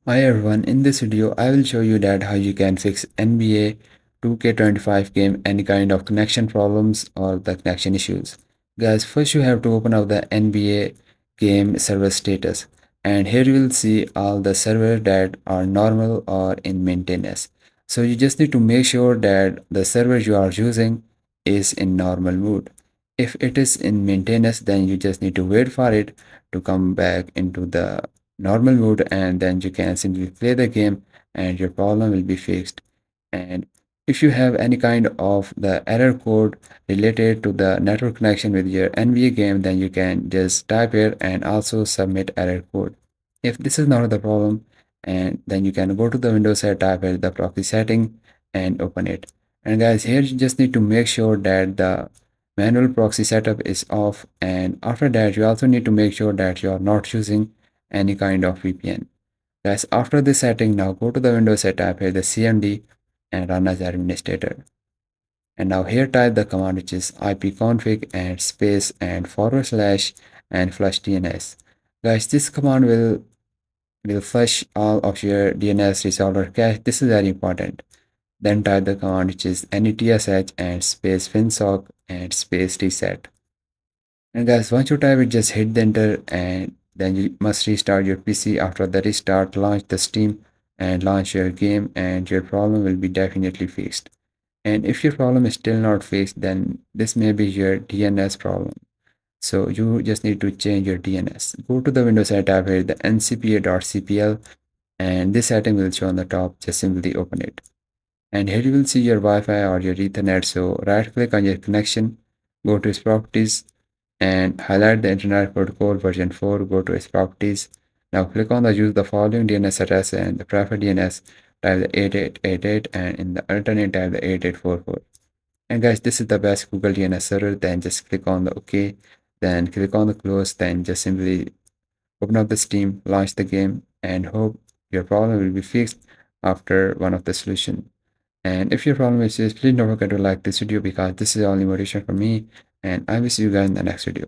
Hi everyone, in this video I will show you that how you can fix NBA 2K25 game any kind of connection problems or the connection issues. Guys, first you have to open up the NBA game server status, and here you will see all the servers that are normal or in maintenance. So you just need to make sure that the server you are using is in normal mode. If it is in maintenance, then you just need to wait for it to come back into the normal mode, and then you can simply play the game and your problem will be fixed. And if you have any kind of the error code related to the network connection with your NBA game, then you can just type here and also submit error code. If this is not the problem, and then you can go to the Windows side, type here the proxy setting and open it. And guys, here you just need to make sure that the manual proxy setup is off, and after that you also need to make sure that you are not using any kind of VPN. Guys, after this setting, now go to the Windows setup here, the CMD, and run as administrator. And now here type the command which is ipconfig and space and forward slash and flush DNS. Guys, this command will flush all of your DNS resolver cache. This is very important. Then type the command which is netsh and space finsock and space reset. And guys, once you type it, just hit the enter, and then you must restart your PC. After the restart, launch the Steam and launch your game, and your problem will be definitely fixed. And if your problem is still not fixed, then this may be your DNS problem. So you just need to change your DNS. Go to the Windows side tab here, the ncpa.cpl, and this setting will show on the top. Just simply open it. And here you will see your Wi-Fi or your Ethernet. So right click on your connection, go to its properties, and highlight the Internet Protocol version 4, go to its properties. Now click on the use the following DNS address, and the preferred DNS, type the 8888, and in the alternate type the 8844. And guys, this is the best Google DNS server. Then just click on the OK, then click on the close, then just simply open up the Steam, launch the game, and hope your problem will be fixed after one of the solution. And if your problem is this, please don't forget to like this video because this is only motivation for me, and I will see you guys in the next video.